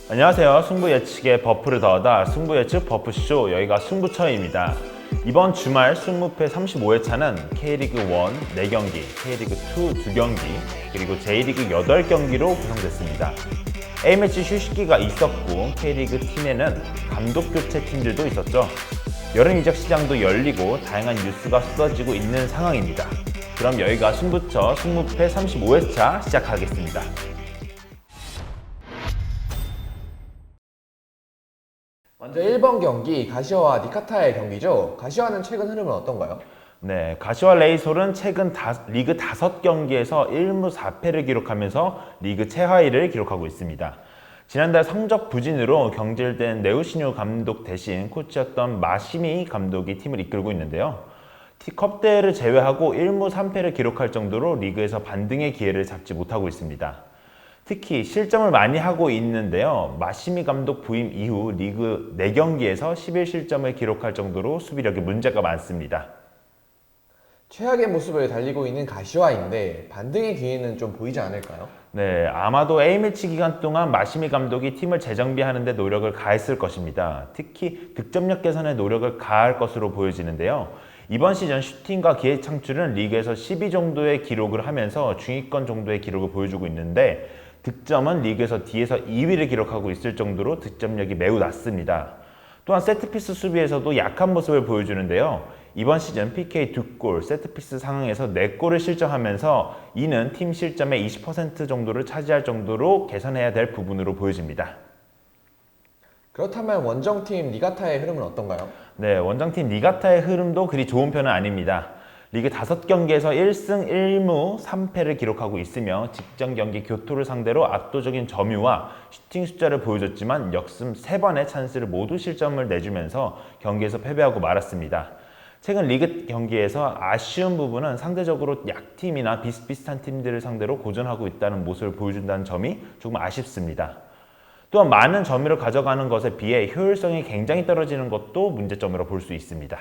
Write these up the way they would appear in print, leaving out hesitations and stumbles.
안녕하세요. 승부 예측의 버프를 더하다 승부 예측 버프쇼, 여기가 승부처입니다. 이번 주말 승무패 35회차는 K리그 1 4경기, K리그 2 2경기, 그리고 J리그 8경기로 구성됐습니다. A매치 휴식기가 있었고 K리그 팀에는 감독 교체 팀들도 있었죠. 여름 이적 시장도 열리고 다양한 뉴스가 쏟아지고 있는 상황입니다. 그럼 여기가 승부처 승무패 35회차 시작하겠습니다. 먼저 1번 경기 가시화와 니카타의 경기죠. 가시화는 최근 흐름은 어떤가요? 네, 가시와 레이솔은 최근 리그 5경기에서 1무 4패를 기록하면서 리그 최하위를 기록하고 있습니다. 지난달 성적 부진으로 경질된 네우시뉴 감독 대신 코치였던 마시미 감독이 팀을 이끌고 있는데요. 컵 대회를 제외하고 1무 3패를 기록할 정도로 리그에서 반등의 기회를 잡지 못하고 있습니다. 특히 실점을 많이 하고 있는데요. 마시미 감독 부임 이후 리그 4경기에서 11실점을 기록할 정도로 수비력에 문제가 많습니다. 최악의 모습을 달리고 있는 가시화인데 반등의 기회는 좀 보이지 않을까요? 네, 아마도 A매치 기간 동안 마시미 감독이 팀을 재정비하는 데 노력을 가했을 것입니다. 특히 득점력 개선에 노력을 가할 것으로 보여지는데요. 이번 시즌 슈팅과 기회 창출은 리그에서 10위 정도의 기록을 하면서 중위권 정도의 기록을 보여주고 있는데 득점은 리그에서 뒤에서 2위를 기록하고 있을 정도로 득점력이 매우 낮습니다. 또한 세트피스 수비에서도 약한 모습을 보여주는데요. 이번 시즌 PK 2골, 세트피스 상황에서 4골을 실점하면서 이는 팀 실점의 20% 정도를 차지할 정도로 개선해야 될 부분으로 보여집니다. 그렇다면 원정팀 니가타의 흐름은 어떤가요? 네, 원정팀 니가타의 흐름도 그리 좋은 편은 아닙니다. 리그 5경기에서 1승 1무 3패를 기록하고 있으며 직전 경기 교토를 상대로 압도적인 점유와 슈팅 숫자를 보여줬지만 역습 3번의 찬스를 모두 실점을 내주면서 경기에서 패배하고 말았습니다. 최근 리그 경기에서 아쉬운 부분은 상대적으로 약팀이나 비슷비슷한 팀들을 상대로 고전하고 있다는 모습을 보여준다는 점이 조금 아쉽습니다. 또한 많은 점유를 가져가는 것에 비해 효율성이 굉장히 떨어지는 것도 문제점으로 볼 수 있습니다.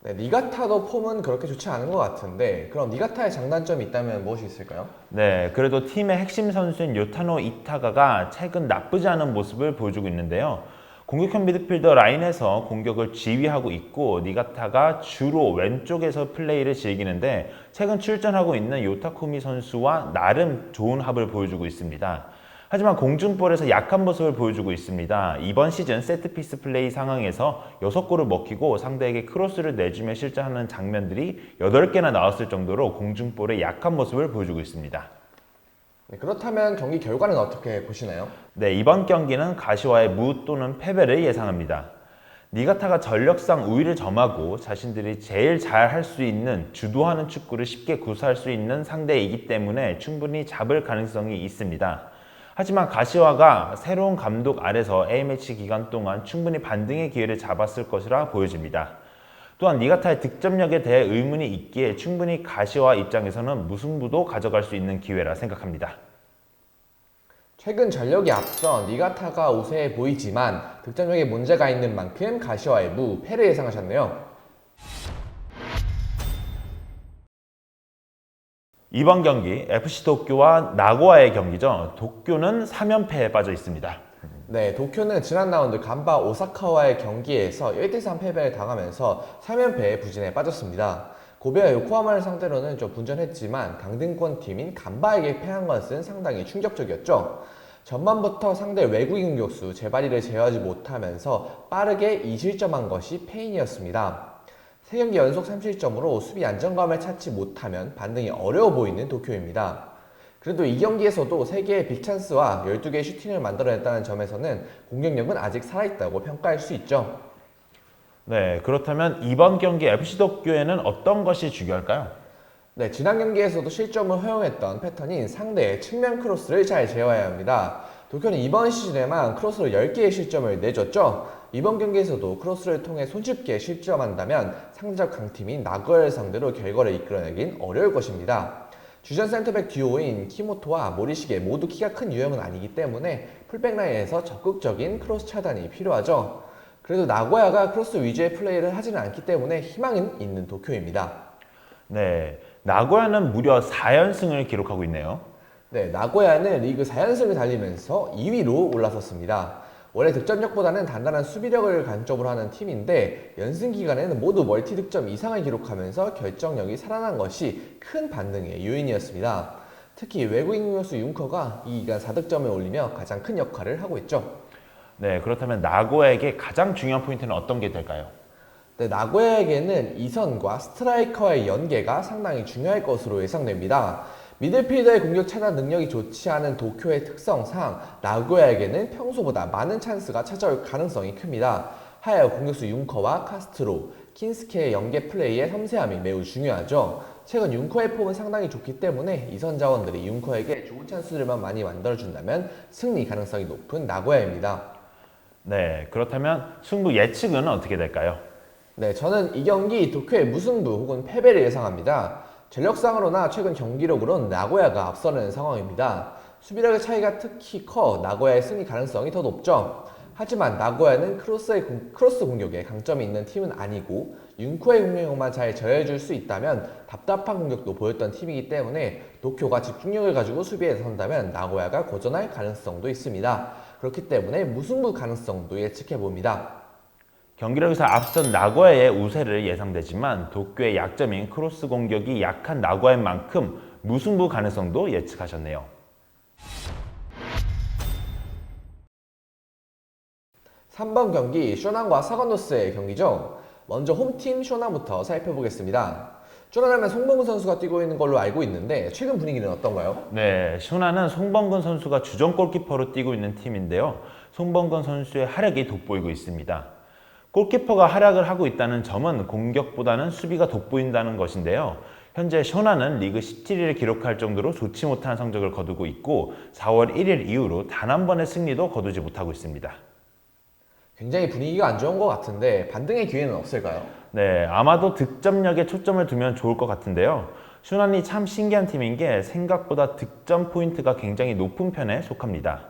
네, 니가타도 폼은 그렇게 좋지 않은 것 같은데 그럼 니가타의 장단점이 있다면 무엇이 있을까요? 네, 그래도 팀의 핵심 선수인 요타노 이타가가 최근 나쁘지 않은 모습을 보여주고 있는데요. 공격형 미드필더 라인에서 공격을 지휘하고 있고 니가타가 주로 왼쪽에서 플레이를 즐기는데 최근 출전하고 있는 요타쿠미 선수와 나름 좋은 합을 보여주고 있습니다. 하지만 공중볼에서 약한 모습을 보여주고 있습니다. 이번 시즌 세트피스 플레이 상황에서 6골을 먹히고 상대에게 크로스를 내주며 실점하는 장면들이 8개나 나왔을 정도로 공중볼에 약한 모습을 보여주고 있습니다. 네, 그렇다면 경기 결과는 어떻게 보시나요? 네, 이번 경기는 가시와의 무 또는 패배를 예상합니다. 니가타가 전력상 우위를 점하고 자신들이 제일 잘 할 수 있는 주도하는 축구를 쉽게 구사할 수 있는 상대이기 때문에 충분히 잡을 가능성이 있습니다. 하지만 가시화가 새로운 감독 아래서 A매치 기간 동안 충분히 반등의 기회를 잡았을 것이라 보여집니다. 또한 니가타의 득점력에 대해 의문이 있기에 충분히 가시화 입장에서는 무승부도 가져갈 수 있는 기회라 생각합니다. 최근 전력이 앞선 니가타가 우세해 보이지만 득점력에 문제가 있는 만큼 가시화의 패를 예상하셨네요. 이번 경기 FC 도쿄와 나고야의 경기죠. 도쿄는 3연패에 빠져 있습니다. 네, 도쿄는 지난 라운드 간바 오사카와의 경기에서 1대3 패배를 당하면서 3연패 부진에 빠졌습니다. 고베와 요코하마를 상대로는 좀 분전했지만 강등권 팀인 간바에게 패한 것은 상당히 충격적이었죠. 전반부터 상대 외국인 공격수 제바리를 제어하지 못하면서 빠르게 2실점한 것이 패인이었습니다. 3경기 연속 3실점으로 수비 안정감을 찾지 못하면 반등이 어려워 보이는 도쿄입니다. 그래도 이 경기에서도 3개의 빅찬스와 12개의 슈팅을 만들어냈다는 점에서는 공격력은 아직 살아있다고 평가할 수 있죠. 네, 그렇다면 이번 경기 FC 도쿄에는 어떤 것이 중요할까요? 네, 지난 경기에서도 실점을 허용했던 패턴인 상대의 측면 크로스를 잘 제어해야 합니다. 도쿄는 이번 시즌에만 크로스로 10개의 실점을 내줬죠. 이번 경기에서도 크로스를 통해 손쉽게 실점한다면 상대적 강팀인 나고야를 상대로 결과를 이끌어내긴 어려울 것입니다. 주전 센터백 듀오인 키모토와 모리시게 모두 키가 큰 유형은 아니기 때문에 풀백 라인에서 적극적인 크로스 차단이 필요하죠. 그래도 나고야가 크로스 위주의 플레이를 하지는 않기 때문에 희망은 있는 도쿄입니다. 네, 나고야는 무려 4연승을 기록하고 있네요. 네, 나고야는 리그 4연승을 달리면서 2위로 올라섰습니다. 원래 득점력보다는 단단한 수비력을 강점으로 하는 팀인데 연승 기간에는 모두 멀티 득점 이상을 기록하면서 결정력이 살아난 것이 큰 반등의 요인이었습니다. 특히 외국인 공격수 융커가 이 기간 4득점을 올리며 가장 큰 역할을 하고 있죠. 네, 그렇다면 나고야에게 가장 중요한 포인트는 어떤 게 될까요? 네, 나고야에게는 이선과 스트라이커의 연계가 상당히 중요할 것으로 예상됩니다. 미들필더의 공격 차단 능력이 좋지 않은 도쿄의 특성상 나고야에게는 평소보다 많은 찬스가 찾아올 가능성이 큽니다. 하여 공격수 융커와 카스트로, 킨스케의 연계 플레이의 섬세함이 매우 중요하죠. 최근 융커의 폼은 상당히 좋기 때문에 이선 자원들이 융커에게 좋은 찬스들만 많이 만들어준다면 승리 가능성이 높은 나고야입니다. 네, 그렇다면 승부 예측은 어떻게 될까요? 네, 저는 이 경기 도쿄의 무승부 혹은 패배를 예상합니다. 전력상으로나 최근 경기력으로는 나고야가 앞서는 상황입니다. 수비력의 차이가 특히 커 나고야의 승리 가능성이 더 높죠. 하지만 나고야는 크로스 공격에 강점이 있는 팀은 아니고 융코의 공격력만 잘 저해줄 수 있다면 답답한 공격도 보였던 팀이기 때문에 도쿄가 집중력을 가지고 수비에 선다면 나고야가 고전할 가능성도 있습니다. 그렇기 때문에 무승부 가능성도 예측해봅니다. 경기력에서 앞선 나고야의 우세를 예상되지만 도쿄의 약점인 크로스 공격이 약한 나고야인 만큼 무승부 가능성도 예측하셨네요. 3번 경기 쇼난과 사가노스의 경기죠. 먼저 홈팀 쇼난부터 살펴보겠습니다. 쇼난하면 송범근 선수가 뛰고 있는 걸로 알고 있는데 최근 분위기는 어떤가요? 네, 쇼나는 송범근 선수가 주전 골키퍼로 뛰고 있는 팀인데요. 송범근 선수의 활약이 돋보이고 있습니다. 골키퍼가 활약을 하고 있다는 점은 공격보다는 수비가 돋보인다는 것인데요. 현재 쇼나는 리그 17위를 기록할 정도로 좋지 못한 성적을 거두고 있고 4월 1일 이후로 단 한 번의 승리도 거두지 못하고 있습니다. 굉장히 분위기가 안 좋은 것 같은데 반등의 기회는 없을까요? 네, 아마도 득점력에 초점을 두면 좋을 것 같은데요. 슈난이 참 신기한 팀인 게 생각보다 득점 포인트가 굉장히 높은 편에 속합니다.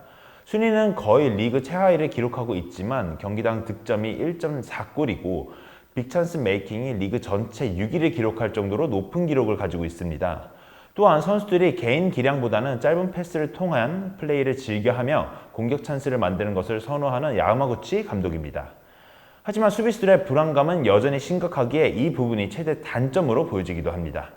순위는 거의 리그 최하위를 기록하고 있지만 경기당 득점이 1.4골이고 빅찬스 메이킹이 리그 전체 6위를 기록할 정도로 높은 기록을 가지고 있습니다. 또한 선수들이 개인 기량보다는 짧은 패스를 통한 플레이를 즐겨하며 공격 찬스를 만드는 것을 선호하는 야마구치 감독입니다. 하지만 수비수들의 불안감은 여전히 심각하기에 이 부분이 최대 단점으로 보여지기도 합니다.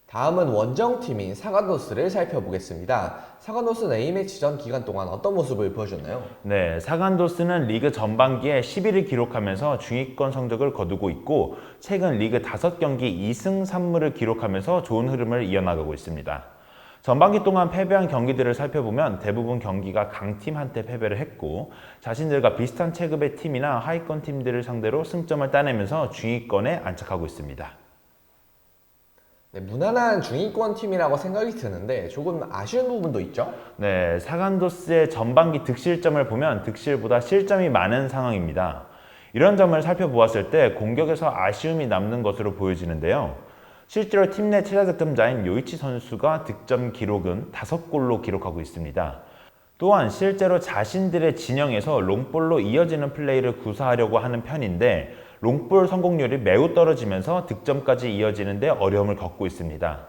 다음은 원정팀인 사가노스를 살펴보겠습니다. 사가노스는 A매치 전 기간 동안 어떤 모습을 보여줬나요? 네, 사간도스는 리그 전반기에 10위를 기록하면서 중위권 성적을 거두고 있고 최근 리그 5경기 2승 3무를 기록하면서 좋은 흐름을 이어나가고 있습니다. 전반기 동안 패배한 경기들을 살펴보면 대부분 경기가 강팀한테 패배를 했고 자신들과 비슷한 체급의 팀이나 하위권 팀들을 상대로 승점을 따내면서 중위권에 안착하고 있습니다. 네, 무난한 중위권 팀이라고 생각이 드는데 조금 아쉬운 부분도 있죠? 네, 사간도스의 전반기 득실점을 보면 득실보다 실점이 많은 상황입니다. 이런 점을 살펴보았을 때 공격에서 아쉬움이 남는 것으로 보여지는데요. 실제로 팀 내 최다 득점자인 요이치 선수가 득점 기록은 5골로 기록하고 있습니다. 또한 실제로 자신들의 진영에서 롱볼로 이어지는 플레이를 구사하려고 하는 편인데 롱볼 성공률이 매우 떨어지면서 득점까지 이어지는데 어려움을 겪고 있습니다.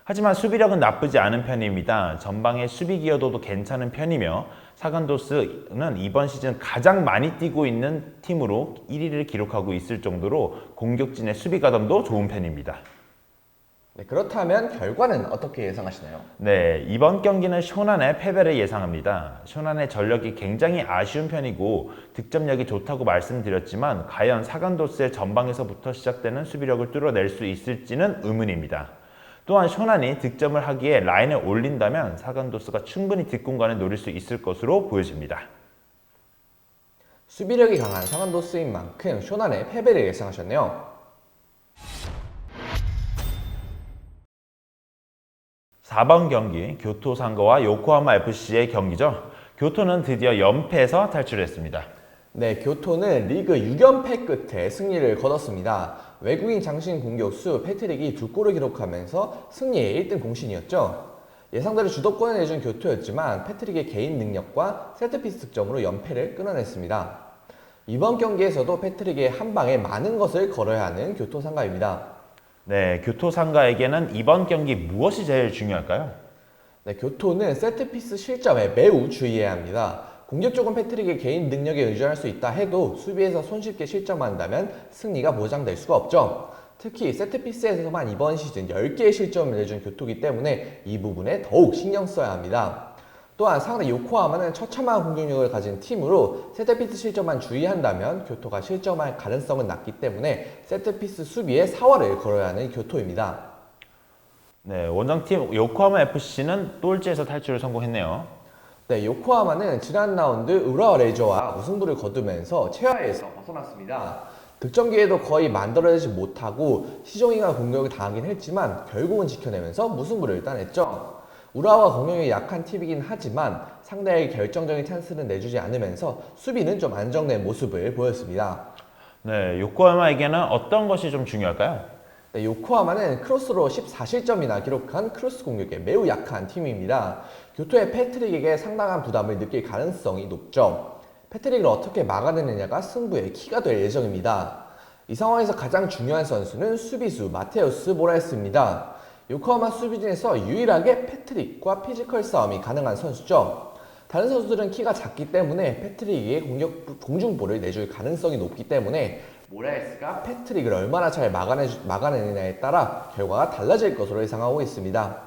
하지만 수비력은 나쁘지 않은 편입니다. 전방의 수비 기여도도 괜찮은 편이며 사간도스는 이번 시즌 가장 많이 뛰고 있는 팀으로 1위를 기록하고 있을 정도로 공격진의 수비 가담도 좋은 편입니다. 네, 그렇다면 결과는 어떻게 예상하시나요? 네, 이번 경기는 쇼난의 패배를 예상합니다. 쇼난의 전력이 굉장히 아쉬운 편이고 득점력이 좋다고 말씀드렸지만 과연 사간도스의 전방에서부터 시작되는 수비력을 뚫어낼 수 있을지는 의문입니다. 또한 쇼난이 득점을 하기에 라인을 올린다면 사간도스가 충분히 뒷공간을 노릴 수 있을 것으로 보여집니다. 수비력이 강한 사간도스인 만큼 쇼난의 패배를 예상하셨네요. 4번 경기 교토 상고와 요코하마 FC의 경기죠. 교토는 드디어 연패에서 탈출했습니다. 네, 교토는 리그 6연패 끝에 승리를 거뒀습니다. 외국인 장신 공격수 패트릭이 2골을 기록하면서 승리의 1등 공신이었죠. 예상대로 주도권을 내준 교토였지만 패트릭의 개인 능력과 세트피스 득점으로 연패를 끊어냈습니다. 이번 경기에서도 패트릭의 한 방에 많은 것을 걸어야 하는 교토 상가입니다. 네, 교토 상가에게는 이번 경기 무엇이 제일 중요할까요? 네, 교토는 세트피스 실점에 매우 주의해야 합니다. 공격적인 패트릭의 개인 능력에 의존할 수 있다 해도 수비에서 손쉽게 실점한다면 승리가 보장될 수가 없죠. 특히 세트피스에서만 이번 시즌 10개의 실점을 내준 교토이기 때문에 이 부분에 더욱 신경 써야 합니다. 또한 상대 요코하마는 처참한 공격력을 가진 팀으로 세트피스 실점만 주의한다면 교토가 실점할 가능성은 낮기 때문에 세트피스 수비에 사활을 걸어야 하는 교토입니다. 네, 원정팀 요코하마 FC는 또 일제에서 탈출을 성공했네요. 네, 요코하마는 지난 라운드 우라와 레이저와 무승부를 거두면서 최하에서 벗어났습니다. 득점 기회도 거의 만들어내지 못하고 시종이가 공격을 당하긴 했지만 결국은 지켜내면서 무승부를 따냈죠. 우라와 공격이 약한 팀이긴 하지만 상대에게 결정적인 찬스는 내주지 않으면서 수비는 좀 안정된 모습을 보였습니다. 네, 요코하마에게는 어떤 것이 좀 중요할까요? 네, 요코하마는 크로스로 14실점이나 기록한 크로스 공격에 매우 약한 팀입니다. 교토의 패트릭에게 상당한 부담을 느낄 가능성이 높죠. 패트릭을 어떻게 막아내느냐가 승부의 키가 될 예정입니다. 이 상황에서 가장 중요한 선수는 수비수 마테우스 모라에스입니다. 요코하마 수비 중에서 유일하게 패트릭과 피지컬 싸움이 가능한 선수죠. 다른 선수들은 키가 작기 때문에 패트릭에게 공중볼을 내줄 가능성이 높기 때문에 모라에스가 패트릭을 얼마나 잘 막아내느냐에 따라 결과가 달라질 것으로 예상하고 있습니다.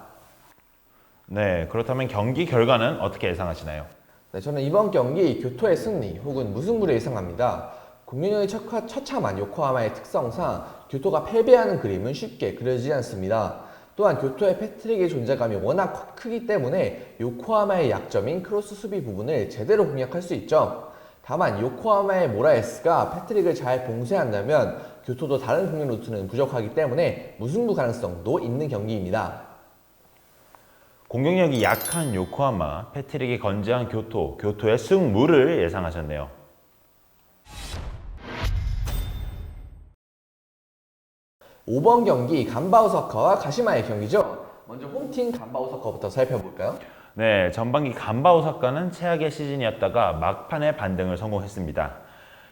네, 그렇다면 경기 결과는 어떻게 예상하시나요? 네, 저는 이번 경기 교토의 승리 혹은 무승부를 예상합니다. 공격력이 처참한 요코하마의 특성상 교토가 패배하는 그림은 쉽게 그려지지 않습니다. 또한 교토의 패트릭의 존재감이 워낙 크기 때문에 요코하마의 약점인 크로스 수비 부분을 제대로 공략할 수 있죠. 다만 요코하마의 모라에스가 패트릭을 잘 봉쇄한다면 교토도 다른 공격 루트는 부족하기 때문에 무승부 가능성도 있는 경기입니다. 공격력이 약한 요코하마, 패트릭이 건재한 교토, 교토의 승무를 예상하셨네요. 5번 경기 간바 오사카와 가시마의 경기죠. 먼저 홈팀 간바 오사카부터 살펴볼까요? 네, 전반기 간바 오사카는 최악의 시즌이었다가 막판에 반등을 성공했습니다.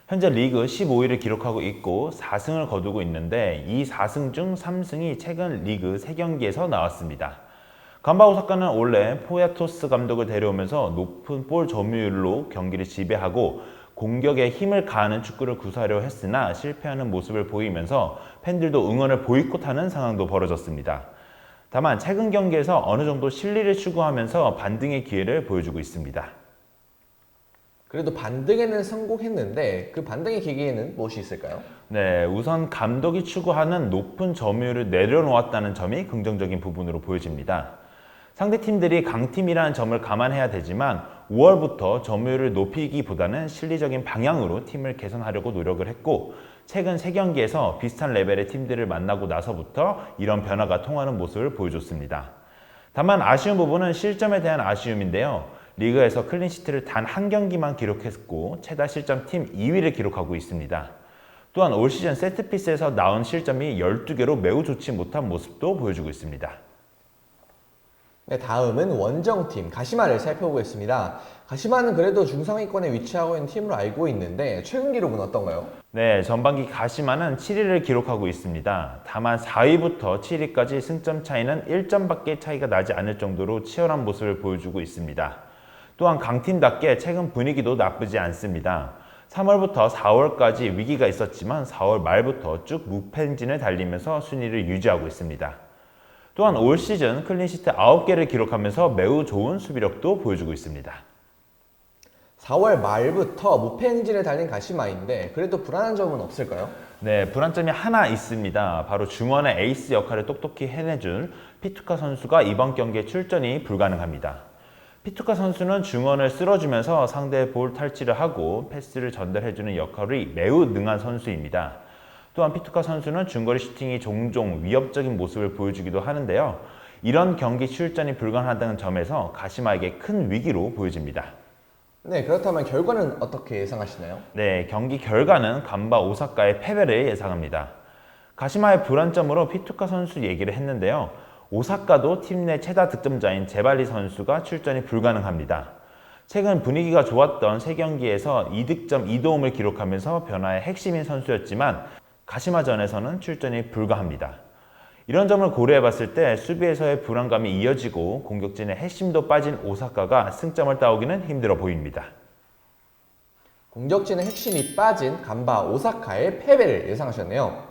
현재 리그 15위를 기록하고 있고 4승을 거두고 있는데 이 4승 중 3승이 최근 리그 3경기에서 나왔습니다. 간바 오사카는 원래 포야토스 감독을 데려오면서 높은 볼 점유율로 경기를 지배하고 공격에 힘을 가하는 축구를 구사하려 했으나 실패하는 모습을 보이면서 팬들도 응원을 보이콧하는 상황도 벌어졌습니다. 다만 최근 경기에서 어느 정도 실리를 추구하면서 반등의 기회를 보여주고 있습니다. 그래도 반등에는 성공했는데 그 반등의 계기에는 무엇이 있을까요? 네, 우선 감독이 추구하는 높은 점유율을 내려놓았다는 점이 긍정적인 부분으로 보여집니다. 상대팀들이 강팀이라는 점을 감안해야 되지만 5월부터 점유율을 높이기보다는 실리적인 방향으로 팀을 개선하려고 노력을 했고 최근 3경기에서 비슷한 레벨의 팀들을 만나고 나서부터 이런 변화가 통하는 모습을 보여줬습니다. 다만 아쉬운 부분은 실점에 대한 아쉬움인데요. 리그에서 클린시트를 단 한 경기만 기록했고 최다 실점 팀 2위를 기록하고 있습니다. 또한 올 시즌 세트피스에서 나온 실점이 12개로 매우 좋지 못한 모습도 보여주고 있습니다. 네, 다음은 원정팀 가시마를 살펴보겠습니다. 가시마는 그래도 중상위권에 위치하고 있는 팀으로 알고 있는데 최근 기록은 어떤가요? 네, 전반기 가시마는 7위를 기록하고 있습니다. 다만 4위부터 7위까지 승점 차이는 1점밖에 차이가 나지 않을 정도로 치열한 모습을 보여주고 있습니다. 또한 강팀답게 최근 분위기도 나쁘지 않습니다. 3월부터 4월까지 위기가 있었지만 4월 말부터 쭉 무패 행진을 달리면서 순위를 유지하고 있습니다. 또한 올 시즌 클린시트 9개를 기록하면서 매우 좋은 수비력도 보여주고 있습니다. 4월 말부터 무패 행진을 달린 가시마인데 그래도 불안한 점은 없을까요? 네, 불안점이 하나 있습니다. 바로 중원의 에이스 역할을 똑똑히 해내준 피투카 선수가 이번 경기에 출전이 불가능합니다. 피투카 선수는 중원을 쓸어주면서 상대의 볼 탈취를 하고 패스를 전달해주는 역할이 매우 능한 선수입니다. 또한 피투카 선수는 중거리 슈팅이 종종 위협적인 모습을 보여주기도 하는데요. 이런 경기 출전이 불가능하다는 점에서 가시마에게 큰 위기로 보여집니다. 네, 그렇다면 결과는 어떻게 예상하시나요? 네, 경기 결과는 간바 오사카의 패배를 예상합니다. 가시마의 불안점으로 피투카 선수 얘기를 했는데요. 오사카도 팀 내 최다 득점자인 제발리 선수가 출전이 불가능합니다. 최근 분위기가 좋았던 3경기에서 2득점 2도움을 기록하면서 변화의 핵심인 선수였지만 가시마전에서는 출전이 불가합니다. 이런 점을 고려해봤을 때 수비에서의 불안감이 이어지고 공격진의 핵심도 빠진 오사카가 승점을 따오기는 힘들어 보입니다. 공격진의 핵심이 빠진 간바 오사카의 패배를 예상하셨네요.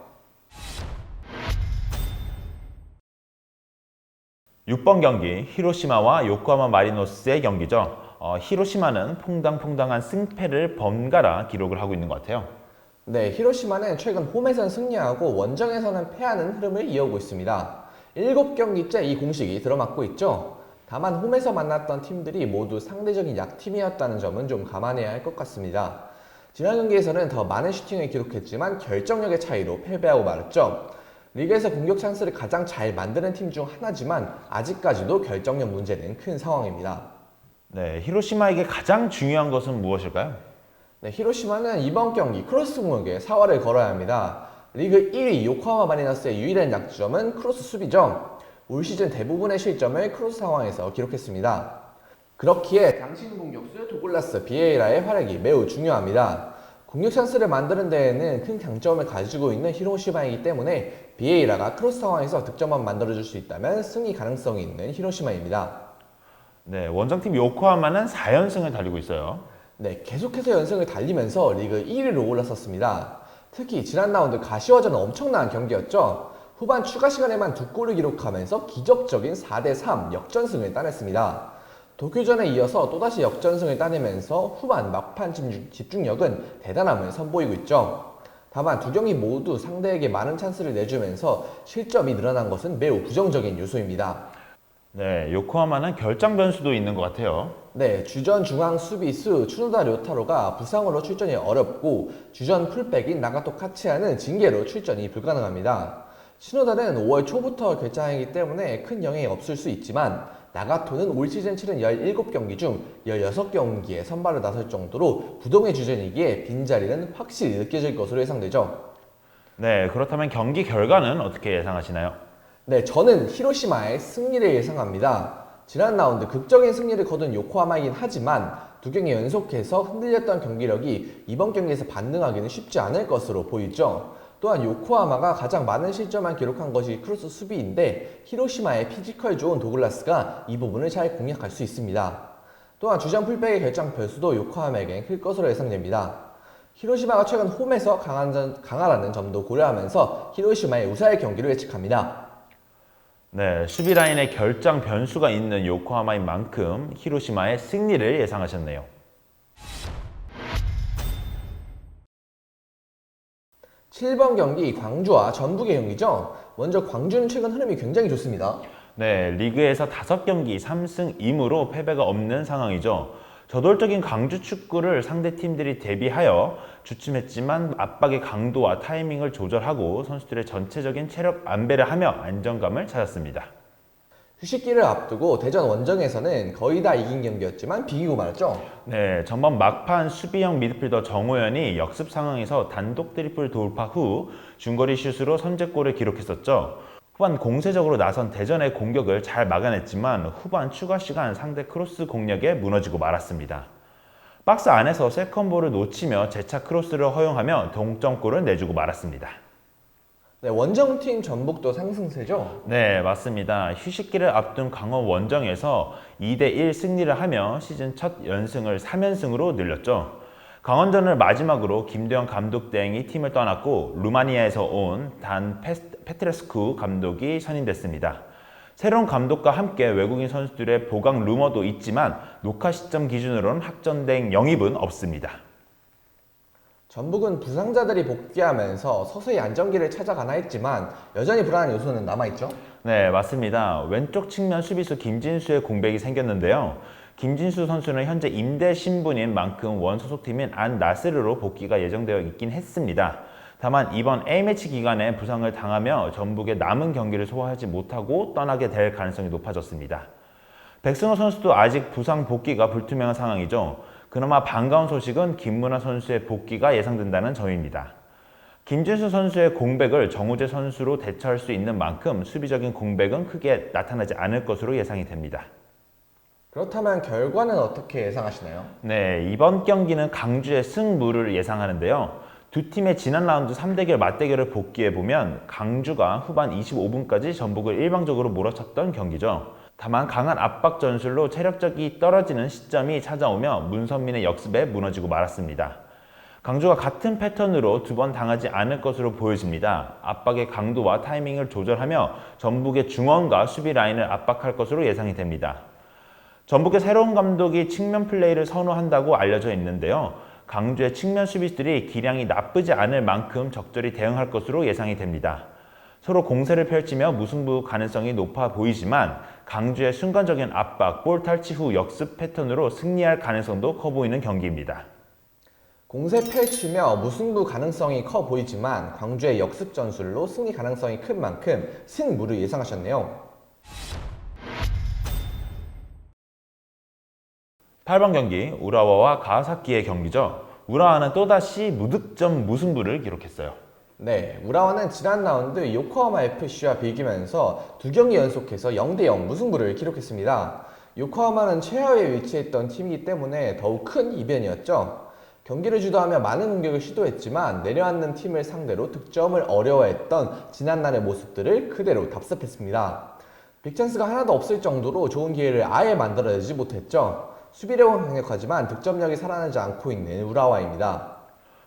6번 경기 히로시마와 요코하마 마리노스의 경기죠. 히로시마는 퐁당퐁당한 승패를 번갈아 기록을 하고 있는 것 같아요. 네, 히로시마는 최근 홈에선 승리하고 원정에서는 패하는 흐름을 이어오고 있습니다. 7경기째 이 공식이 들어맞고 있죠. 다만 홈에서 만났던 팀들이 모두 상대적인 약팀이었다는 점은 좀 감안해야 할 것 같습니다. 지난 경기에서는 더 많은 슈팅을 기록했지만 결정력의 차이로 패배하고 말았죠. 리그에서 공격 찬스를 가장 잘 만드는 팀 중 하나지만 아직까지도 결정력 문제는 큰 상황입니다. 네, 히로시마에게 가장 중요한 것은 무엇일까요? 네, 히로시마는 이번 경기 크로스 공격에 사활을 걸어야 합니다. 리그 1위 요코하마 마리너스의 유일한 약점은 크로스 수비죠. 올 시즌 대부분의 실점을 크로스 상황에서 기록했습니다. 그렇기에 당신 공격수 도글라스 비에이라의 활약이 매우 중요합니다. 공격 찬스를 만드는 데에는 큰 장점을 가지고 있는 히로시마이기 때문에 비에이라가 크로스 상황에서 득점만 만들어줄 수 있다면 승리 가능성이 있는 히로시마입니다. 네, 원정팀 요코하마는 4연승을 달리고 있어요. 네, 계속해서 연승을 달리면서 리그 1위로 올랐었습니다. 특히 지난 라운드 가시화전은 엄청난 경기였죠. 후반 추가 시간에만 2골을 기록하면서 기적적인 4대3 역전승을 따냈습니다. 도쿄전에 이어서 또다시 역전승을 따내면서 후반 막판 집중력은 대단함을 선보이고 있죠. 다만 두 경기 모두 상대에게 많은 찬스를 내주면서 실점이 늘어난 것은 매우 부정적인 요소입니다. 네, 요코하마는 결장 변수도 있는 것 같아요. 네, 주전 중앙 수비수 추노다 료타로가 부상으로 출전이 어렵고 주전 풀백인 나가토 카치야는 징계로 출전이 불가능합니다. 추노다는 5월 초부터 결장이기 때문에 큰 영향이 없을 수 있지만 나가토는 올 시즌 치른 17경기 중 16경기에 선발을 나설 정도로 부동의 주전이기에 빈자리는 확실히 느껴질 것으로 예상되죠. 네, 그렇다면 경기 결과는 어떻게 예상하시나요? 네, 저는 히로시마의 승리를 예상합니다. 지난 라운드 극적인 승리를 거둔 요코하마이긴 하지만 두 경기 연속해서 흔들렸던 경기력이 이번 경기에서 반등하기는 쉽지 않을 것으로 보이죠. 또한 요코하마가 가장 많은 실점을 기록한 것이 크로스 수비인데 히로시마의 피지컬 좋은 도글라스가 이 부분을 잘 공략할 수 있습니다. 또한 주전 풀백의 결장 변수도 요코하마에겐 클 것으로 예상됩니다. 히로시마가 최근 홈에서 강하다는 점도 고려하면서 히로시마의 우세할 경기를 예측합니다. 네, 수비 라인에 결장 변수가 있는 요코하마인 만큼 히로시마의 승리를 예상하셨네요. 7번 경기 광주와 전북의 경기죠. 먼저 광주는 최근 흐름이 굉장히 좋습니다. 네, 리그에서 5경기 3승 2무로 패배가 없는 상황이죠. 저돌적인 광주 축구를 상대 팀들이 대비하여 주춤했지만 압박의 강도와 타이밍을 조절하고 선수들의 전체적인 체력 안배를 하며 안정감을 찾았습니다. 휴식기를 앞두고 대전 원정에서는 거의 다 이긴 경기였지만 비기고 말았죠. 네, 전반 막판 수비형 미드필더 정호연이 역습 상황에서 단독 트리플 돌파 후 중거리 슛으로 선제골을 기록했었죠. 후반 공세적으로 나선 대전의 공격을 잘 막아냈지만 후반 추가 시간 상대 크로스 공략에 무너지고 말았습니다. 박스 안에서 세컨볼을 놓치며 재차 크로스를 허용하며 동점골을 내주고 말았습니다. 네, 원정팀 전북도 상승세죠? 네, 맞습니다. 휴식기를 앞둔 강원 원정에서 2대1 승리를 하며 시즌 첫 연승을 3연승으로 늘렸죠. 강원전을 마지막으로 김도영 감독 대행이 팀을 떠났고 루마니아에서 온 단 페트레스쿠 감독이 선임됐습니다. 새로운 감독과 함께 외국인 선수들의 보강 루머도 있지만 녹화 시점 기준으로는 확정된 영입은 없습니다. 전북은 부상자들이 복귀하면서 서서히 안정기를 찾아가나 했지만 여전히 불안한 요소는 남아있죠? 네, 맞습니다. 왼쪽 측면 수비수 김진수의 공백이 생겼는데요. 김진수 선수는 현재 임대 신분인 만큼 원 소속팀인 안 나스르로 복귀가 예정되어 있긴 했습니다. 다만 이번 A매치 기간에 부상을 당하며 전북의 남은 경기를 소화하지 못하고 떠나게 될 가능성이 높아졌습니다. 백승호 선수도 아직 부상 복귀가 불투명한 상황이죠. 그나마 반가운 소식은 김문화 선수의 복귀가 예상된다는 점입니다. 김진수 선수의 공백을 정우재 선수로 대처할 수 있는 만큼 수비적인 공백은 크게 나타나지 않을 것으로 예상이 됩니다. 그렇다면 결과는 어떻게 예상하시나요? 네, 이번 경기는 강주의 승무를 예상하는데요. 두 팀의 지난 라운드 3대결 맞대결을 복귀해보면 강주가 후반 25분까지 전북을 일방적으로 몰아쳤던 경기죠. 다만 강한 압박 전술로 체력적이 떨어지는 시점이 찾아오며 문선민의 역습에 무너지고 말았습니다. 강주가 같은 패턴으로 두 번 당하지 않을 것으로 보여집니다. 압박의 강도와 타이밍을 조절하며 전북의 중원과 수비 라인을 압박할 것으로 예상이 됩니다. 전북의 새로운 감독이 측면 플레이를 선호한다고 알려져 있는데요. 강주의 측면 수비수들이 기량이 나쁘지 않을 만큼 적절히 대응할 것으로 예상이 됩니다. 서로 공세를 펼치며 무승부 가능성이 높아 보이지만 강주의 순간적인 압박, 볼 탈취 후 역습 패턴으로 승리할 가능성도 커 보이는 경기입니다. 공세 펼치며 무승부 가능성이 커 보이지만 광주의 역습 전술로 승리 가능성이 큰 만큼 승부를 예상하셨네요. 8번 경기 우라와와 가와사키의 경기죠. 우라와는 또다시 무득점 무승부를 기록했어요. 네, 우라와는 지난 라운드 요코하마 FC와 비기면서 두 경기 연속해서 0대0 무승부를 기록했습니다. 요코하마는 최하위에 위치했던 팀이기 때문에 더욱 큰 이변이었죠. 경기를 주도하며 많은 공격을 시도했지만 내려앉는 팀을 상대로 득점을 어려워했던 지난날의 모습들을 그대로 답습했습니다. 빅찬스가 하나도 없을 정도로 좋은 기회를 아예 만들어내지 못했죠. 수비력은 강력하지만 득점력이 살아나지 않고 있는 우라와입니다.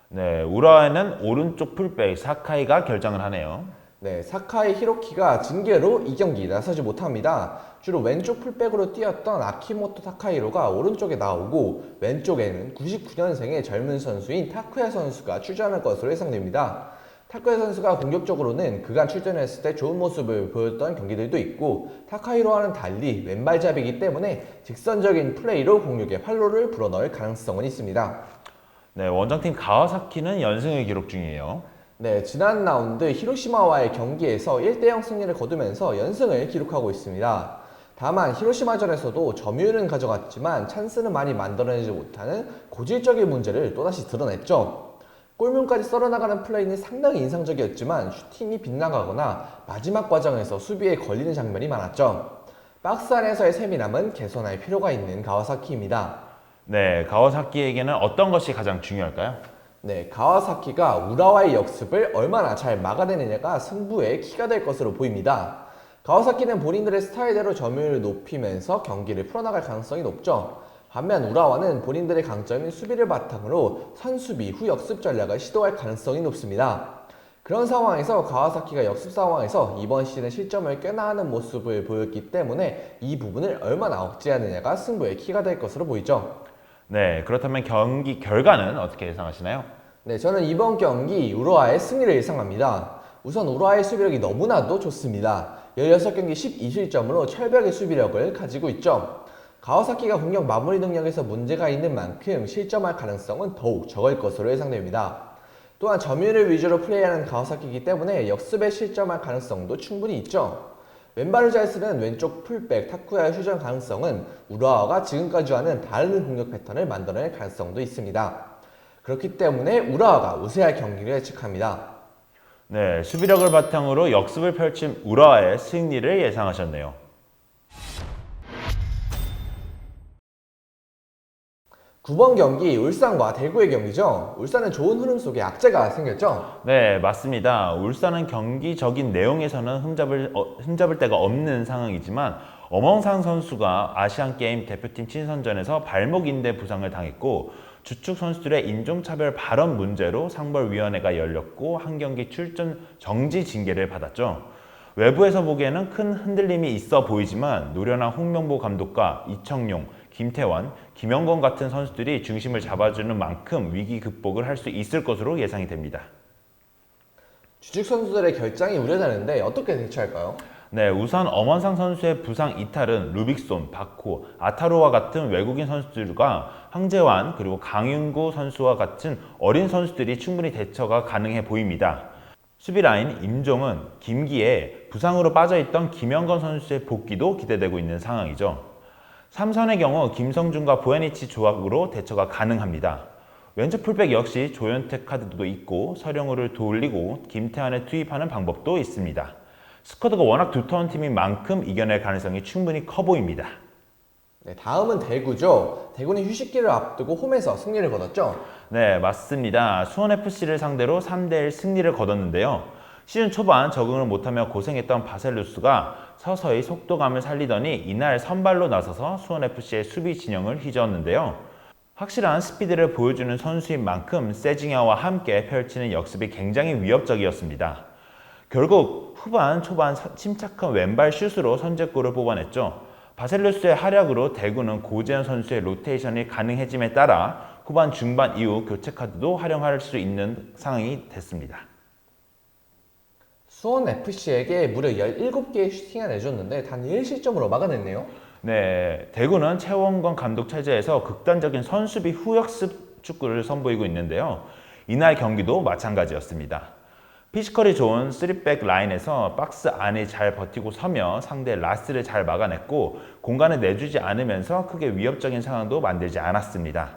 네, 우라와는 오른쪽 풀백 사카이가 결정을 하네요. 네, 사카이 히로키가 징계로 이 경기 나서지 못합니다. 주로 왼쪽 풀백으로 뛰었던 아키모토 타카히로가 오른쪽에 나오고 왼쪽에는 99년생의 젊은 선수인 타쿠야 선수가 출전할 것으로 예상됩니다. 타쿠야 선수가 공격적으로는 그간 출전했을 때 좋은 모습을 보였던 경기들도 있고 타카히로와는 달리 왼발잡이기 때문에 직선적인 플레이로 공격에 활로를 불어넣을 가능성은 있습니다. 네, 원정팀 가와사키는 연승을 기록 중이에요. 네, 지난 라운드 히로시마와의 경기에서 1대0 승리를 거두면서 연승을 기록하고 있습니다. 다만 히로시마전에서도 점유율은 가져갔지만 찬스는 많이 만들어내지 못하는 고질적인 문제를 또다시 드러냈죠. 골문까지 썰어나가는 플레이는 상당히 인상적이었지만 슈팅이 빗나가거나 마지막 과정에서 수비에 걸리는 장면이 많았죠. 박스 안에서의 세밀함은 개선할 필요가 있는 가와사키입니다. 네, 가와사키에게는 어떤 것이 가장 중요할까요? 네, 가와사키가 우라와의 역습을 얼마나 잘 막아내느냐가 승부의 키가 될 것으로 보입니다. 가와사키는 본인들의 스타일대로 점유율을 높이면서 경기를 풀어나갈 가능성이 높죠. 반면 우라와는 본인들의 강점인 수비를 바탕으로 선수비 후 역습 전략을 시도할 가능성이 높습니다. 그런 상황에서 가와사키가 역습 상황에서 이번 시즌 실점을 꽤나 하는 모습을 보였기 때문에 이 부분을 얼마나 억제하느냐가 승부의 키가 될 것으로 보이죠. 네, 그렇다면 경기 결과는 어떻게 예상하시나요? 네, 저는 이번 경기 우루와의 승리를 예상합니다. 우선 우루와의 수비력이 너무나도 좋습니다. 16경기 12실점으로 철벽의 수비력을 가지고 있죠. 가와사키가 공격 마무리 능력에서 문제가 있는 만큼 실점할 가능성은 더욱 적을 것으로 예상됩니다. 또한 점유율을 위주로 플레이하는 가와사키이기 때문에 역습에 실점할 가능성도 충분히 있죠. 왼발을 잘 쓰는 왼쪽 풀백 타쿠야의 휴전 가능성은 우라와가 지금까지와는 다른 공격 패턴을 만들어낼 가능성도 있습니다. 그렇기 때문에 우라와가 우세할 경기를 예측합니다. 네, 수비력을 바탕으로 역습을 펼친 우라와의 승리를 예상하셨네요. 9번 경기 울산과 대구의 경기죠. 울산은 좋은 흐름 속에 악재가 생겼죠. 네, 맞습니다. 울산은 경기적인 내용에서는 흠잡을 데가 없는 상황이지만 엄원상 선수가 아시안게임 대표팀 친선전에서 발목 인대 부상을 당했고 주축 선수들의 인종차별 발언 문제로 상벌위원회가 열렸고 한 경기 출전 정지 징계를 받았죠. 외부에서 보기에는 큰 흔들림이 있어 보이지만 노련한 홍명보 감독과 이청용, 김태환, 김영건 같은 선수들이 중심을 잡아주는 만큼 위기 극복을 할 수 있을 것으로 예상이 됩니다. 주축 선수들의 결장이 우려되는데 어떻게 대처할까요? 네, 우선 엄원상 선수의 부상 이탈은 루빅손, 바코, 아타로와 같은 외국인 선수들과 황재환 그리고 강윤구 선수와 같은 어린 선수들이 충분히 대처가 가능해 보입니다. 수비 라인 임종은 김기에 부상으로 빠져있던 김영건 선수의 복귀도 기대되고 있는 상황이죠. 삼선의 경우 김성준과 보야니치 조합으로 대처가 가능합니다. 왼쪽 풀백 역시 조현택 카드도 있고 서령우를 돌리고 김태환을 투입하는 방법도 있습니다. 스쿼드가 워낙 두터운 팀인 만큼 이겨낼 가능성이 충분히 커 보입니다. 네, 다음은 대구죠. 대구는 휴식기를 앞두고 홈에서 승리를 거뒀죠. 네, 맞습니다. 수원FC를 상대로 3대1 승리를 거뒀는데요. 시즌 초반 적응을 못하며 고생했던 바셀루스가 서서히 속도감을 살리더니 이날 선발로 나서서 수원FC의 수비 진영을 휘저었는데요. 확실한 스피드를 보여주는 선수인 만큼 세징야와 함께 펼치는 역습이 굉장히 위협적이었습니다. 결국 후반, 초반 침착한 왼발 슛으로 선제골을 뽑아냈죠. 바셀루스의 활약으로 대구는 고재현 선수의 로테이션이 가능해짐에 따라 후반 중반 이후 교체 카드도 활용할 수 있는 상황이 됐습니다. 수원 FC에게 무려 17개의 슈팅을 내줬는데 단 1실점으로 막아냈네요. 네, 대구는 최원건 감독 체제에서 극단적인 선수비 후역습 축구를 선보이고 있는데요. 이날 경기도 마찬가지였습니다. 피지컬이 좋은 3백 라인에서 박스 안에 잘 버티고 서며 상대 라스를 잘 막아냈고 공간을 내주지 않으면서 크게 위협적인 상황도 만들지 않았습니다.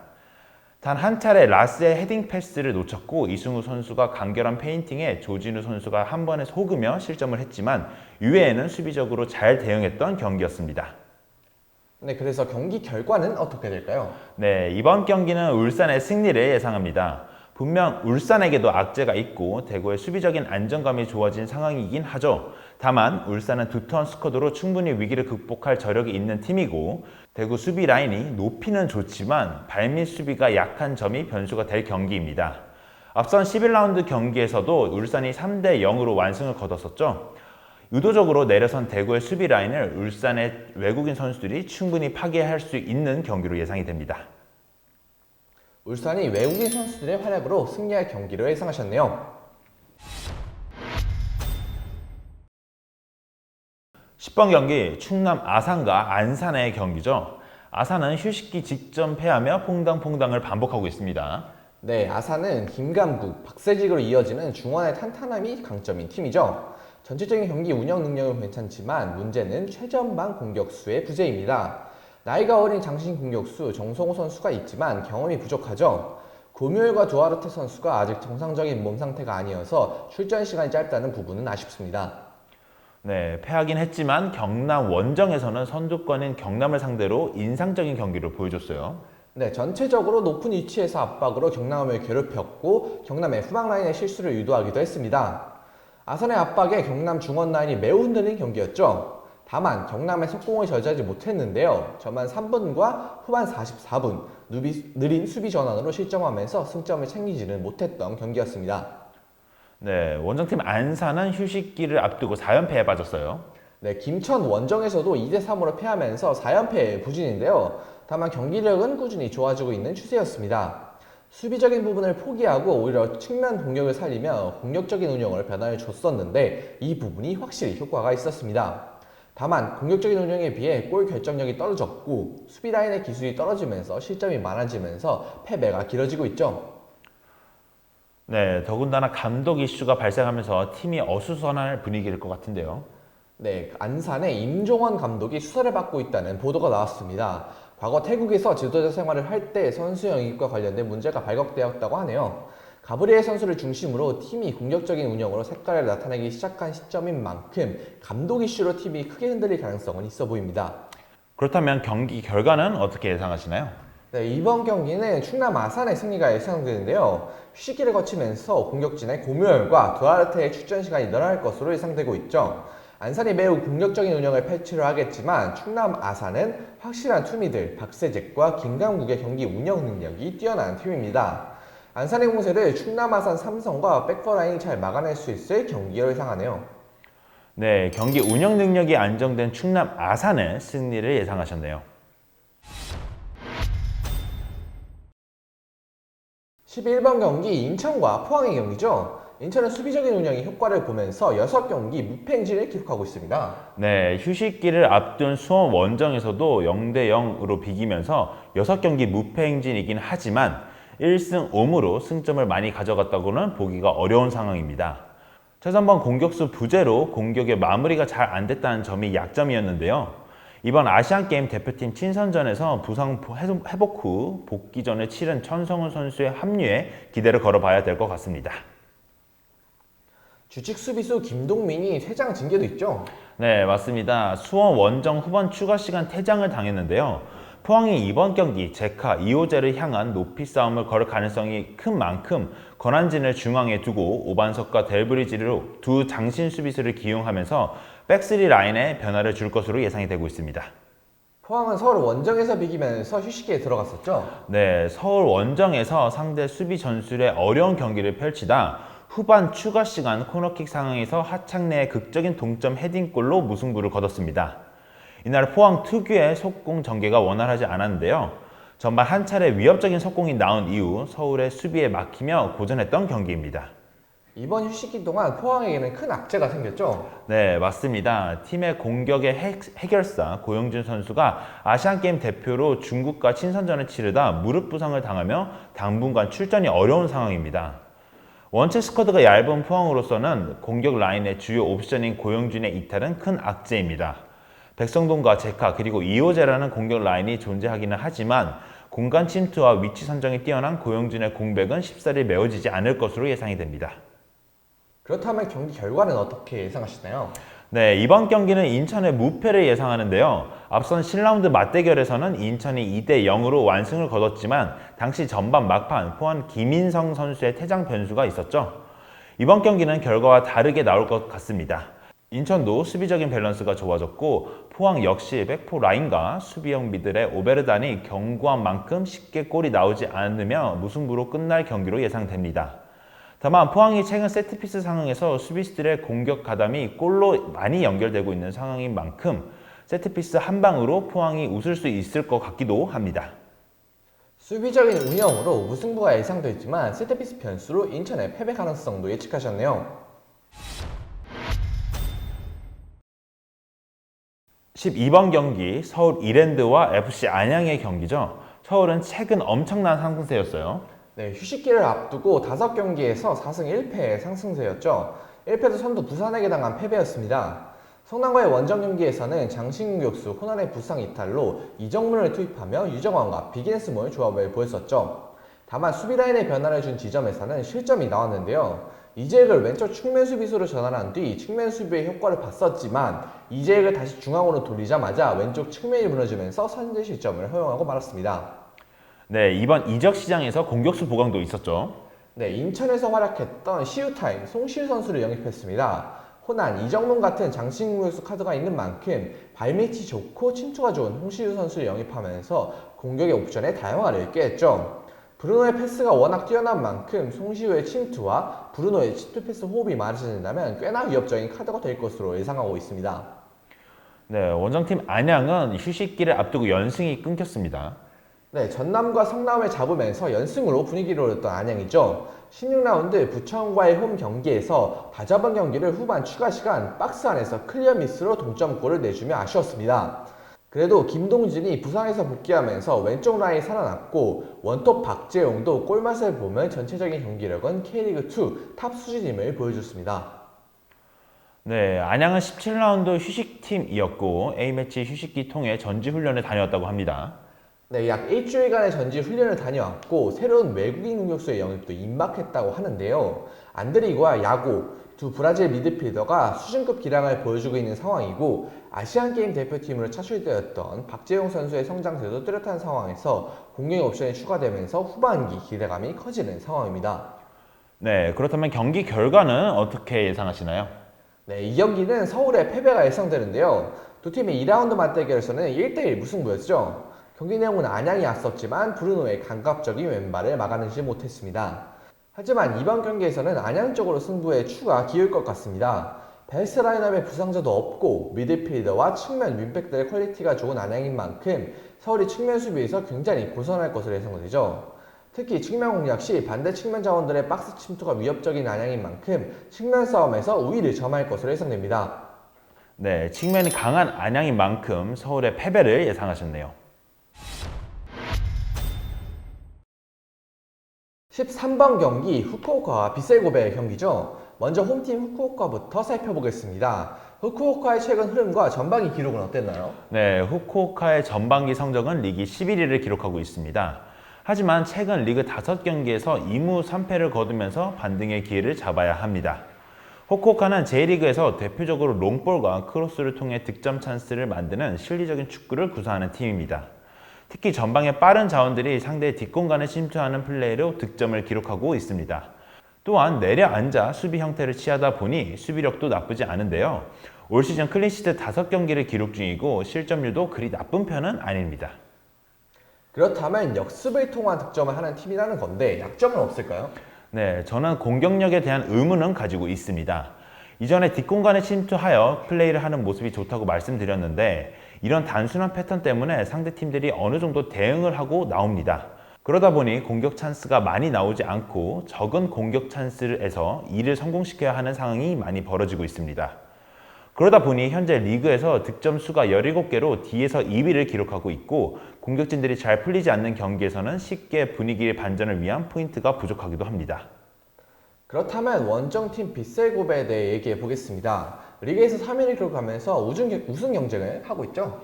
단 한 차례 라스의 헤딩 패스를 놓쳤고 이승우 선수가 간결한 페인팅에 조진우 선수가 한 번에 속으며 실점을 했지만 이외에는 수비적으로 잘 대응했던 경기였습니다. 네, 그래서 경기 결과는 어떻게 될까요? 네, 이번 경기는 울산의 승리를 예상합니다. 분명 울산에게도 악재가 있고 대구의 수비적인 안정감이 좋아진 상황이긴 하죠. 다만 울산은 두터운 스쿼드로 충분히 위기를 극복할 저력이 있는 팀이고 대구 수비 라인이 높이는 좋지만 발밑 수비가 약한 점이 변수가 될 경기입니다. 앞선 11라운드 경기에서도 울산이 3대 0으로 완승을 거뒀었죠. 의도적으로 내려선 대구의 수비 라인을 울산의 외국인 선수들이 충분히 파괴할 수 있는 경기로 예상이 됩니다. 울산이 외국인 선수들의 활약으로 승리할 경기로 예상하셨네요. 10번 경기 충남 아산과 안산의 경기죠. 아산은 휴식기 직전 패하며 퐁당퐁당을 반복하고 있습니다. 네, 아산은 김감국, 박세직으로 이어지는 중원의 탄탄함이 강점인 팀이죠. 전체적인 경기 운영 능력은 괜찮지만 문제는 최전방 공격수의 부재입니다. 나이가 어린 장신 공격수 정성호 선수가 있지만 경험이 부족하죠. 고뮤엘과 두아르테 선수가 아직 정상적인 몸 상태가 아니어서 출전 시간이 짧다는 부분은 아쉽습니다. 네, 패하긴 했지만 경남 원정에서는 선두권인 경남을 상대로 인상적인 경기를 보여줬어요. 네, 전체적으로 높은 위치에서 압박으로 경남을 괴롭혔고 경남의 후방 라인의 실수를 유도하기도 했습니다. 아산의 압박에 경남 중원 라인이 매우 흔들린 경기였죠. 다만 경남의 속공을 저지하지 못했는데요. 전반 3분과 후반 44분 느린 수비 전환으로 실점하면서 승점을 챙기지는 못했던 경기였습니다. 네, 원정팀 안산은 휴식기를 앞두고 4연패에 빠졌어요. 네, 김천 원정에서도 2대3으로 패하면서 4연패의 부진인데요. 다만 경기력은 꾸준히 좋아지고 있는 추세였습니다. 수비적인 부분을 포기하고 오히려 측면 공격을 살리며 공격적인 운영을 변화를 줬었는데 이 부분이 확실히 효과가 있었습니다. 다만 공격적인 운영에 비해 골 결정력이 떨어졌고 수비 라인의 기술이 떨어지면서 실점이 많아지면서 패배가 길어지고 있죠. 네, 더군다나 감독 이슈가 발생하면서 팀이 어수선할 분위기일 것 같은데요. 네, 안산의 임종원 감독이 수사를 받고 있다는 보도가 나왔습니다. 과거 태국에서 지도자 생활을 할 때 선수 영입과 관련된 문제가 발각되었다고 하네요. 가브리엘 선수를 중심으로 팀이 공격적인 운영으로 색깔을 나타내기 시작한 시점인 만큼 감독 이슈로 팀이 크게 흔들릴 가능성은 있어 보입니다. 그렇다면 경기 결과는 어떻게 예상하시나요? 네, 이번 경기는 충남 아산의 승리가 예상되는데요. 휴식기를 거치면서 공격진의 고무열과 두아르테의 출전 시간이 늘어날 것으로 예상되고 있죠. 안산이 매우 공격적인 운영을 펼치려 하겠지만 충남 아산은 확실한 투미들 박세잭과 김강국의 경기 운영 능력이 뛰어난 팀입니다. 안산의 공세를 충남 아산 삼성과 백퍼라인이 잘 막아낼 수 있을 경기로 예상하네요. 네, 경기 운영 능력이 안정된 충남 아산의 승리를 예상하셨네요. 11번 경기 인천과 포항의 경기죠. 인천은 수비적인 운영이 효과를 보면서 6경기 무패 행진을 기록하고 있습니다. 네, 휴식기를 앞둔 수원 원정에서도 0대 0으로 비기면서 6경기 무패 행진이긴 하지만 1승 5무로 승점을 많이 가져갔다고는 보기가 어려운 상황입니다. 최전방 공격수 부재로 공격의 마무리가 잘 안 됐다는 점이 약점이었는데요. 이번 아시안게임 대표팀 친선전에서 부상 회복 후 복귀전을 치른 천성훈 선수의 합류에 기대를 걸어봐야 될 것 같습니다. 주축 수비수 김동민이 퇴장 징계도 있죠. 네, 맞습니다. 수원 원정 후반 추가 시간 퇴장을 당했는데요. 포항이 이번 경기 제카, 이호재를 향한 높이 싸움을 걸 가능성이 큰 만큼 권한진을 중앙에 두고 오반석과 델브리지로 두 장신 수비수를 기용하면서 백스리 라인에 변화를 줄 것으로 예상이 되고 있습니다. 포항은 서울 원정에서 비기면서 휴식기에 들어갔었죠. 네, 서울 원정에서 상대 수비 전술의 어려운 경기를 펼치다 후반 추가 시간 코너킥 상황에서 하창래의 극적인 동점 헤딩골로 무승부를 거뒀습니다. 이날 포항 특유의 속공 전개가 원활하지 않았는데요. 전반 한 차례 위협적인 속공이 나온 이후 서울의 수비에 막히며 고전했던 경기입니다. 이번 휴식기 동안 포항에게는 큰 악재가 생겼죠. 네, 맞습니다. 팀의 공격의 해결사 고영준 선수가 아시안게임 대표로 중국과 친선전을 치르다 무릎 부상을 당하며 당분간 출전이 어려운 상황입니다. 원체 스쿼드가 얇은 포항으로서는 공격 라인의 주요 옵션인 고영준의 이탈은 큰 악재입니다. 백성동과 제카 그리고 이호재라는 공격 라인이 존재하기는 하지만 공간 침투와 위치 선정이 뛰어난 고영준의 공백은 쉽사리 메워지지 않을 것으로 예상이 됩니다. 그렇다면 경기 결과는 어떻게 예상하시나요? 네, 이번 경기는 인천의 무패를 예상하는데요. 앞선 7라운드 맞대결에서는 인천이 2대 0으로 완승을 거뒀지만 당시 전반 막판 포항 김인성 선수의 퇴장 변수가 있었죠. 이번 경기는 결과와 다르게 나올 것 같습니다. 인천도 수비적인 밸런스가 좋아졌고 포항 역시 백포 라인과 수비형 미들의 오베르단이 견고한 만큼 쉽게 골이 나오지 않으며 무승부로 끝날 경기로 예상됩니다. 다만 포항이 최근 세트피스 상황에서 수비수들의 공격 가담이 골로 많이 연결되고 있는 상황인 만큼 세트피스 한 방으로 포항이 웃을 수 있을 것 같기도 합니다. 수비적인 운영으로 무승부가 예상되지만 세트피스 변수로 인천의 패배 가능성도 예측하셨네요. 12번 경기 서울 이랜드와 FC 안양의 경기죠. 서울은 최근 엄청난 상승세였어요. 네, 휴식기를 앞두고 5경기에서 4승 1패의 상승세였죠. 1패도 선두 부산에게 당한 패배였습니다. 성남과의 원정 경기에서는 장신구 교수 호날의 부상 이탈로 이정문을 투입하며 유정환과 비긴스몰 조합을 보였었죠. 다만 수비라인의 변화를 준 지점에서는 실점이 나왔는데요. 이재익을 왼쪽 측면 수비수로 전환한 뒤 측면 수비의 효과를 봤었지만 이재익을 다시 중앙으로 돌리자마자 왼쪽 측면이 무너지면서 선제 실점을 허용하고 말았습니다. 네, 이번 이적 시장에서 공격수 보강도 있었죠. 네, 인천에서 활약했던 시우타임 송시우 선수를 영입했습니다. 호난, 이정문 같은 장신구 교수 카드가 있는 만큼 발밑이 좋고 침투가 좋은 홍시우 선수를 영입하면서 공격의 옵션에 다양화를 꾀했죠. 브루노의 패스가 워낙 뛰어난 만큼 송시우의 침투와 브루노의 침투 패스 호흡이 맞아진다면 꽤나 위협적인 카드가 될 것으로 예상하고 있습니다. 네, 원정팀 안양은 휴식기를 앞두고 연승이 끊겼습니다. 네, 전남과 성남을 잡으면서 연승으로 분위기를 올렸던 안양이죠. 16라운드 부천과의 홈 경기에서 다잡은 경기를 후반 추가 시간 박스 안에서 클리어 미스로 동점골을 내주며 아쉬웠습니다. 그래도 김동진이 부상에서 복귀하면서 왼쪽 라인이 살아났고 원톱 박재용도 골맛을 보면 전체적인 경기력은 K리그2 탑 수준임을 보여줬습니다. 네, 안양은 17라운드 휴식팀이었고 A매치 휴식기 통해 전지훈련을 다녀왔다고 합니다. 네, 약 일주일간의 전지 훈련을 다녀왔고 새로운 외국인 공격수의 영입도 임박했다고 하는데요. 안드리고와 야고 두 브라질 미드필더가 수준급 기량을 보여주고 있는 상황이고 아시안게임 대표팀으로 차출되었던 박재용 선수의 성장세도 뚜렷한 상황에서 공격 옵션이 추가되면서 후반기 기대감이 커지는 상황입니다. 네, 그렇다면 경기 결과는 어떻게 예상하시나요? 네, 이 경기는 서울의 패배가 예상되는데요. 두 팀의 2라운드 맞대결에서는 1대1 무승부였죠. 경기 내용은 안양이 앞섰지만 브루노의 감각적인 왼발을 막아내지 못했습니다. 하지만 이번 경기에서는 안양 쪽으로 승부에 추가 기울 것 같습니다. 베이스 라인업에 부상자도 없고 미드필더와 측면 윙백들의 퀄리티가 좋은 안양인 만큼 서울이 측면 수비에서 굉장히 고전할 것으로 예상되죠. 특히 측면 공략 시 반대 측면 자원들의 박스 침투가 위협적인 안양인 만큼 측면 싸움에서 우위를 점할 것으로 예상됩니다. 네, 측면이 강한 안양인 만큼 서울의 패배를 예상하셨네요. 13번 경기 후쿠오카와 비셀고베의 경기죠. 먼저 홈팀 후쿠오카부터 살펴보겠습니다. 후쿠오카의 최근 흐름과 전반기 기록은 어땠나요? 네, 후쿠오카의 전반기 성적은 리그 11위를 기록하고 있습니다. 하지만 최근 리그 5경기에서 2무 3패를 거두면서 반등의 기회를 잡아야 합니다. 후쿠오카는 J리그에서 대표적으로 롱볼과 크로스를 통해 득점 찬스를 만드는 실리적인 축구를 구사하는 팀입니다. 특히 전방의 빠른 자원들이 상대의 뒷공간에 침투하는 플레이로 득점을 기록하고 있습니다. 또한 내려앉아 수비 형태를 취하다 보니 수비력도 나쁘지 않은데요. 올 시즌 클린시트 5경기를 기록 중이고 실점률도 그리 나쁜 편은 아닙니다. 그렇다면 역습을 통한 득점을 하는 팀이라는 건데 약점은 없을까요? 네, 저는 공격력에 대한 의문은 가지고 있습니다. 이전에 뒷공간에 침투하여 플레이를 하는 모습이 좋다고 말씀드렸는데 이런 단순한 패턴 때문에 상대 팀들이 어느 정도 대응을 하고 나옵니다. 그러다 보니 공격 찬스가 많이 나오지 않고 적은 공격 찬스에서 이를 성공시켜야 하는 상황이 많이 벌어지고 있습니다. 그러다 보니 현재 리그에서 득점 수가 17개로 D에서 2위를 기록하고 있고 공격진들이 잘 풀리지 않는 경기에서는 쉽게 분위기의 반전을 위한 포인트가 부족하기도 합니다. 그렇다면 원정팀 빗셀고베에 대해 얘기해 보겠습니다. 리그에서 3위를 기록하면서 우승 경쟁을 하고 있죠.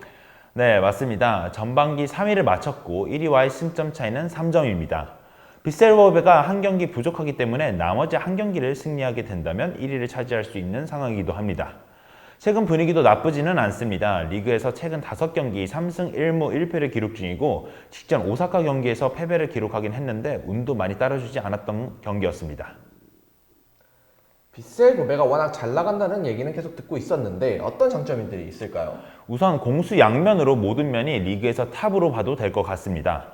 네, 맞습니다. 전반기 3위를 마쳤고 1위와의 승점 차이는 3점입니다. 빗셀고베가 한 경기 부족하기 때문에 나머지 한 경기를 승리하게 된다면 1위를 차지할 수 있는 상황이기도 합니다. 최근 분위기도 나쁘지는 않습니다. 리그에서 최근 5경기 3승 1무 1패를 기록 중이고 직전 오사카 경기에서 패배를 기록하긴 했는데 운도 많이 따라주지 않았던 경기였습니다. 빗셀고베가 워낙 잘 나간다는 얘기는 계속 듣고 있었는데 어떤 장점들이 있을까요? 우선 공수 양면으로 모든 면이 리그에서 탑으로 봐도 될 것 같습니다.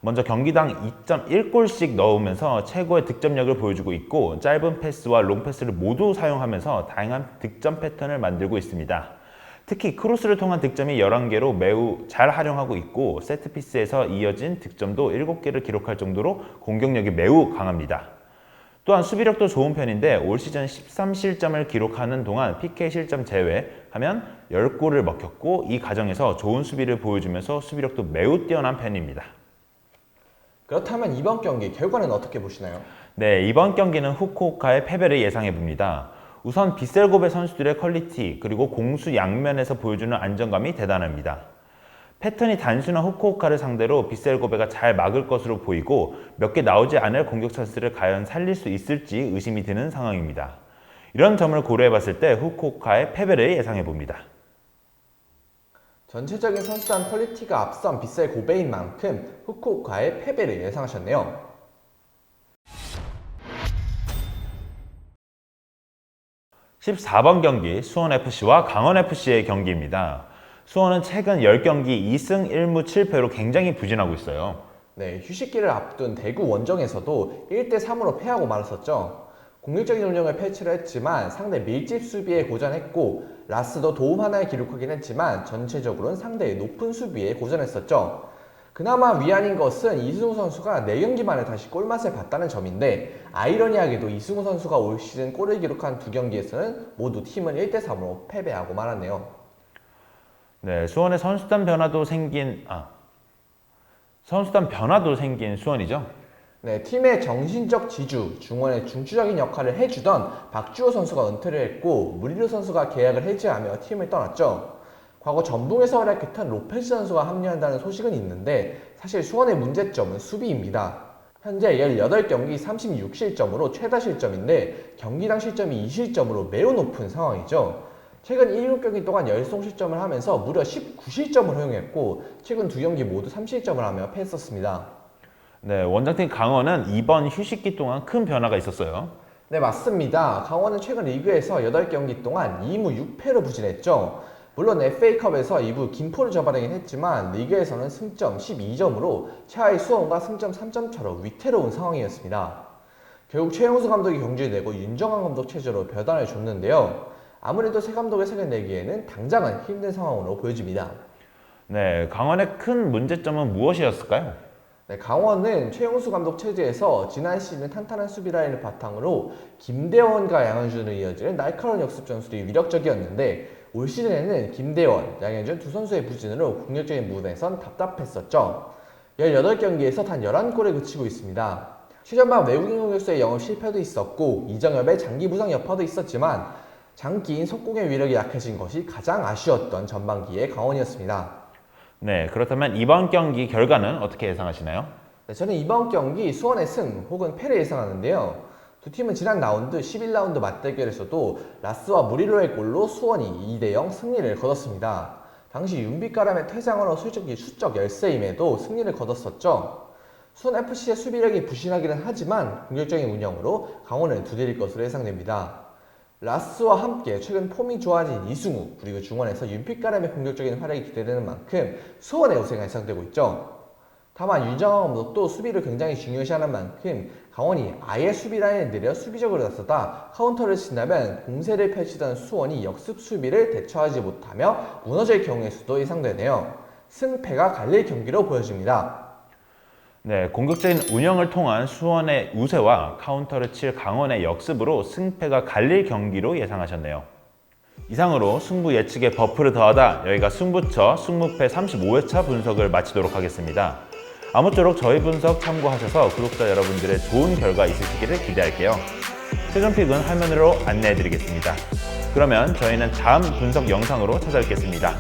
먼저 경기당 2.1골씩 넣으면서 최고의 득점력을 보여주고 있고 짧은 패스와 롱 패스를 모두 사용하면서 다양한 득점 패턴을 만들고 있습니다. 특히 크로스를 통한 득점이 11개로 매우 잘 활용하고 있고 세트피스에서 이어진 득점도 7개를 기록할 정도로 공격력이 매우 강합니다. 또한 수비력도 좋은 편인데 올 시즌 13실점을 기록하는 동안 PK 실점 제외하면 10골을 먹혔고 이 과정에서 좋은 수비를 보여주면서 수비력도 매우 뛰어난 편입니다. 그렇다면 이번 경기 결과는 어떻게 보시나요? 네, 이번 경기는 후쿠오카의 패배를 예상해 봅니다. 우선 빗셀고베 선수들의 퀄리티 그리고 공수 양면에서 보여주는 안정감이 대단합니다. 패턴이 단순한 후쿠오카를 상대로 빗셀고베가 잘 막을 것으로 보이고 몇 개 나오지 않을 공격 찬스를 과연 살릴 수 있을지 의심이 드는 상황입니다. 이런 점을 고려해 봤을 때 후쿠오카의 패배를 예상해 봅니다. 전체적인 선수단 퀄리티가 앞선 빗셀고베인 만큼 후쿠오카의 패배를 예상하셨네요. (14번) 경기 수원FC와 강원FC의 경기입니다. 수원은 최근 10경기 2승 1무 7패로 굉장히 부진하고 있어요. 네, 휴식기를 앞둔 대구 원정에서도 1대3으로 패하고 말았었죠. 공격적인 운영을 펼치려 했지만 상대 밀집 수비에 고전했고 라스도 도움 하나를 기록하긴 했지만 전체적으로는 상대의 높은 수비에 고전했었죠. 그나마 위안인 것은 이승우 선수가 4경기 만에 다시 골맛을 봤다는 점인데 아이러니하게도 이승우 선수가 올 시즌 골을 기록한 2경기에서는 모두 팀은 1대3으로 패배하고 말았네요. 네, 수원의 선수단 변화도 생긴 수원이죠. 네, 팀의 정신적 지주, 중원의 중추적인 역할을 해주던 박주호 선수가 은퇴를 했고 무리르 선수가 계약을 해지하며 팀을 떠났죠. 과거 전북에서 활약했던 로페스 선수가 합류한다는 소식은 있는데 사실 수원의 문제점은 수비입니다. 현재 18경기 36실점으로 최다 실점인데 경기당 실점이 2실점으로 매우 높은 상황이죠. 최근 7경기 동안 10실점을 하면서 무려 19실점을 허용했고 최근 2경기 모두 3실점을 하며 패했었습니다. 네, 원정팀 강원은 이번 휴식기 동안 큰 변화가 있었어요. 네, 맞습니다. 강원은 최근 리그에서 8경기 동안 2무 6패로 부진했죠. 물론 FA컵에서 2부 김포를 잡아내긴 했지만 리그에서는 승점 12점으로 최하위 수원과 승점 3점 차로 위태로운 상황이었습니다. 결국 최용수 감독이 경주에 내고 윤정환 감독 체제로 별단을 줬는데요. 아무래도 새 감독을 세워내기에는 당장은 힘든 상황으로 보여집니다. 네, 강원의 큰 문제점은 무엇이었을까요? 네, 강원은 최용수 감독 체제에서 지난 시즌 탄탄한 수비 라인을 바탕으로 김대원과 양현준으로 이어지는 날카로운 역습 전술이 위력적이었는데 올 시즌에는 김대원, 양현준 두 선수의 부진으로 공격적인 부분에선 답답했었죠. 18경기에서 단 11골에 그치고 있습니다. 최전방 외국인 공격수의 영업 실패도 있었고 이정엽의 장기 부상 여파도 있었지만 장기인 속공의 위력이 약해진 것이 가장 아쉬웠던 전반기의 강원이었습니다. 네, 그렇다면 이번 경기 결과는 어떻게 예상하시나요? 네, 저는 이번 경기 수원의 승 혹은 패를 예상하는데요. 두 팀은 지난 라운드 11라운드 맞대결에서도 라스와 무리로의 골로 수원이 2대0 승리를 거뒀습니다. 당시 윤빛가람의 퇴장으로 수적 열세임에도 승리를 거뒀었죠. 수원 FC의 수비력이 부실하기는 하지만 공격적인 운영으로 강원을 두드릴 것으로 예상됩니다. 라스와 함께 최근 폼이 좋아진 이승우, 그리고 중원에서 윤빛가람의 공격적인 활약이 기대되는 만큼 수원의 우승이 예상되고 있죠. 다만 윤정환 감독도 수비를 굉장히 중요시하는 만큼 강원이 아예 수비 라인을 내려 수비적으로 나서다 카운터를 친다면 공세를 펼치던 수원이 역습 수비를 대처하지 못하며 무너질 경우의 수도 예상되네요. 승패가 갈릴 경기로 보여집니다. 네, 공격적인 운영을 통한 수원의 우세와 카운터를 칠 강원의 역습으로 승패가 갈릴 경기로 예상하셨네요. 이상으로 승부 예측에 버프를 더하다 여기가 승부처 승무패 35회차 분석을 마치도록 하겠습니다. 아무쪼록 저희 분석 참고하셔서 구독자 여러분들의 좋은 결과 있으시기를 기대할게요. 최종픽은 화면으로 안내해드리겠습니다. 그러면 저희는 다음 분석 영상으로 찾아뵙겠습니다.